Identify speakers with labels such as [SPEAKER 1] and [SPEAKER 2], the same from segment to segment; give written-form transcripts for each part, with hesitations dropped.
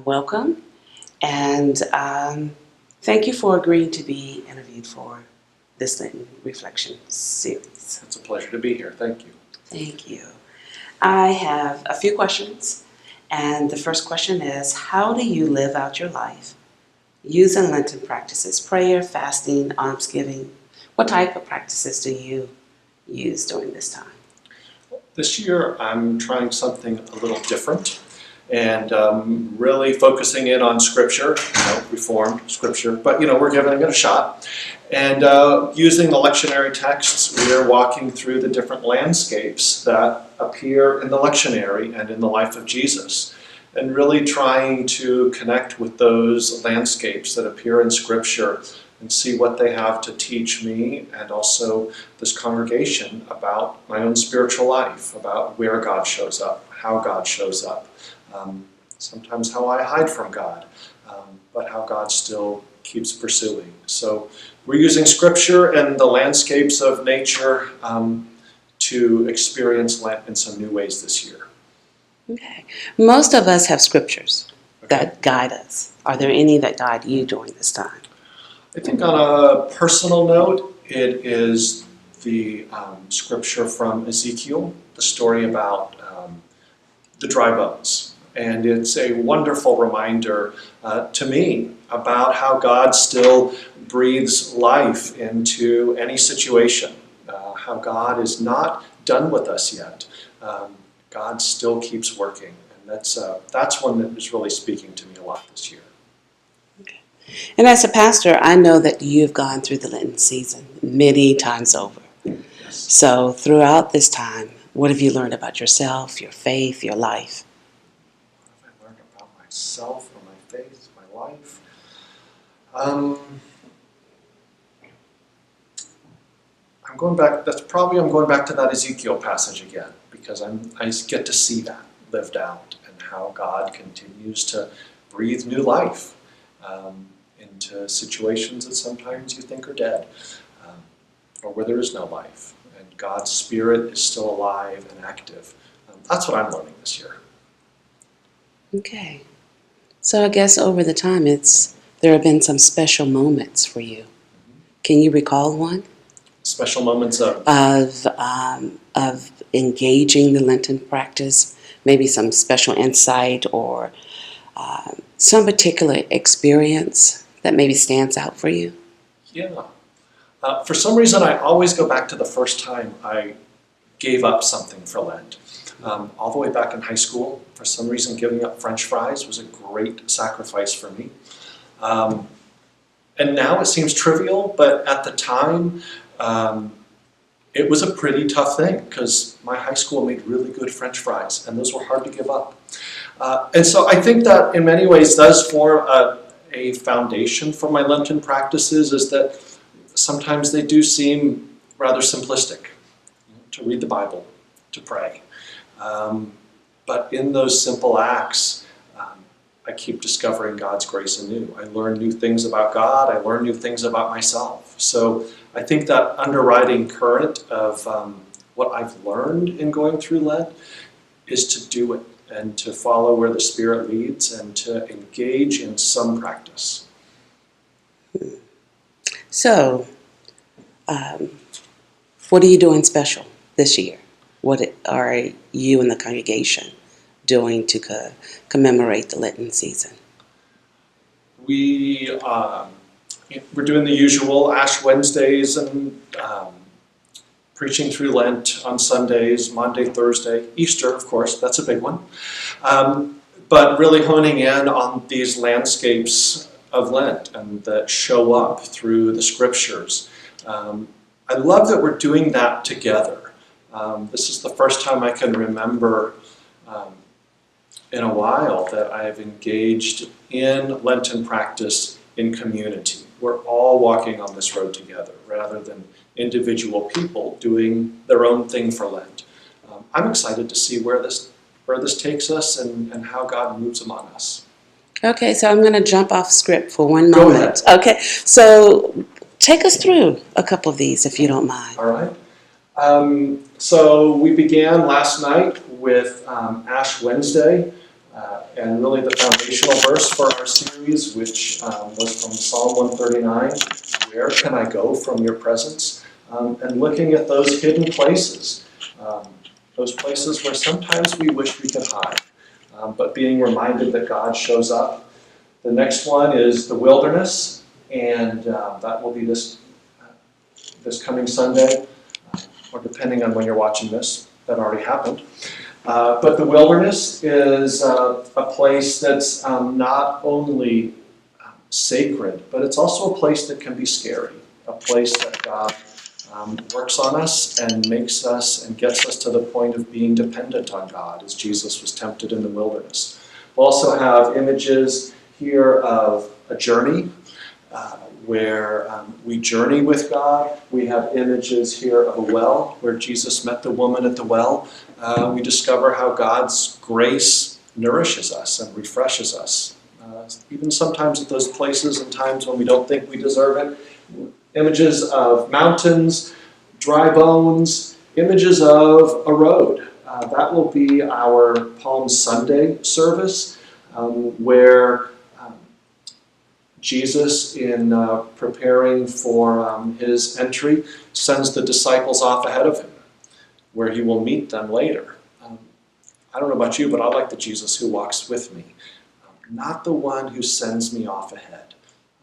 [SPEAKER 1] Welcome, and thank you for agreeing to be interviewed for this Lenten Reflection series.
[SPEAKER 2] It's a pleasure to be here. Thank you.
[SPEAKER 1] Thank you. I have a few questions, and the first question is, how do you live out your life using Lenten practices, prayer, fasting, almsgiving? What type of practices do you use during this time?
[SPEAKER 2] This year I'm trying something a little different and really focusing in on Scripture, Reformed Scripture, but we're giving it a shot. And using the lectionary texts, we are walking through the different landscapes that appear in the lectionary and in the life of Jesus, and really trying to connect with those landscapes that appear in Scripture and see what they have to teach me and also this congregation about my own spiritual life, about where God shows up, how God shows up, sometimes how I hide from God, but how God still keeps pursuing. So we're using Scripture and the landscapes of nature to experience Lent in some new ways this year.
[SPEAKER 1] Okay. Most of us have scriptures that guide us. Are there any that guide you during this time?
[SPEAKER 2] I think on a personal note, it is the scripture from Ezekiel, the story about the dry bones. And it's a wonderful reminder to me about how God still breathes life into any situation, how God is not done with us yet. God still keeps working. And that's one that is really speaking to me a lot this year.
[SPEAKER 1] Okay. And as a pastor, I know that you've gone through the Lenten season many times over.
[SPEAKER 2] Yes.
[SPEAKER 1] So throughout this time, what have you learned about yourself, your faith, your life?
[SPEAKER 2] What have I learned about myself or my faith, my life? I'm going back to that Ezekiel passage again, because I get to see that lived out and how God continues to breathe new life into situations that sometimes you think are dead, or where there is no life, and God's Spirit is still alive and active. That's what I'm learning this year.
[SPEAKER 1] Okay. So I guess over the time, there have been some special moments for you. Can you recall one?
[SPEAKER 2] Special moments of
[SPEAKER 1] engaging the Lenten practice, maybe some special insight or some particular experience that maybe stands out for you?
[SPEAKER 2] Yeah. For some reason, I always go back to the first time I gave up something for Lent. All the way back in high school, for some reason, giving up French fries was a great sacrifice for me. And now it seems trivial, but at the time, it was a pretty tough thing because my high school made really good French fries, and those were hard to give up. And so I think that in many ways does form a foundation for my Lenten practices, is that sometimes they do seem rather simplistic, to read the Bible, to pray. But in those simple acts, I keep discovering God's grace anew. I learn new things about God. I learn new things about myself. So I think that underwriting current of what I've learned in going through Lent is to do it and to follow where the Spirit leads and to engage in some practice.
[SPEAKER 1] So, what are you doing special this year? What are you and the congregation doing to commemorate the Lenten season?
[SPEAKER 2] We're doing the usual Ash Wednesdays and preaching through Lent on Sundays, Monday, Thursday, Easter, of course, that's a big one. But really honing in on these landscapes of Lent and that show up through the Scriptures. I love that we're doing that together. This is the first time I can remember in a while that I've engaged in Lenten practice in community. We're all walking on this road together rather than individual people doing their own thing for Lent. I'm excited to see where this takes us and how God moves among us.
[SPEAKER 1] Okay, so I'm going to jump off script for one
[SPEAKER 2] Go
[SPEAKER 1] moment.
[SPEAKER 2] ahead.
[SPEAKER 1] Okay, so take us through a couple of these if you don't mind.
[SPEAKER 2] All right. So we began last night with Ash Wednesday. And really the foundational verse for our series, which was from Psalm 139, where can I go from your presence? And looking at those hidden places, those places where sometimes we wish we could hide, but being reminded that God shows up. The next one is the wilderness, and that will be this coming Sunday, or depending on when you're watching this, that already happened. But the wilderness is a place that's not only sacred, but it's also a place that can be scary, a place that God works on us and makes us and gets us to the point of being dependent on God, as Jesus was tempted in the wilderness. We also have images here of a journey, where we journey with God. We have images here of a well, where Jesus met the woman at the well. We discover how God's grace nourishes us and refreshes us, even sometimes at those places and times when we don't think we deserve it. Images of mountains, dry bones, images of a road. That will be our Palm Sunday service, where Jesus, in preparing for his entry, sends the disciples off ahead of him, where he will meet them later. I don't know about you, but I like the Jesus who walks with me, not the one who sends me off ahead.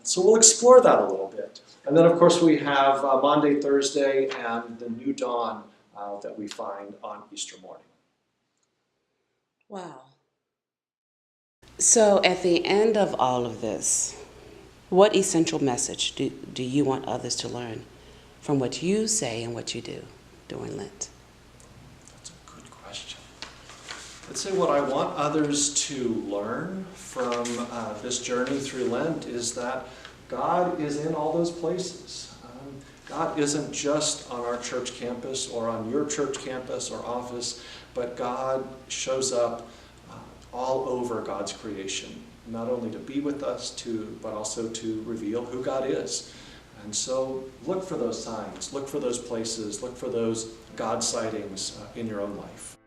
[SPEAKER 2] So we'll explore that a little bit. And then, of course, we have Maundy, Thursday, and the new dawn that we find on Easter morning.
[SPEAKER 1] Wow. So at the end of all of this, what essential message do you want others to learn from what you say and what you do during Lent?
[SPEAKER 2] That's a good question. I'd say what I want others to learn from this journey through Lent is that God is in all those places. God isn't just on our church campus or on your church campus or office, but God shows up all over God's creation, not only to be with us, but also to reveal who God is. And so look for those signs, look for those places, look for those God sightings in your own life.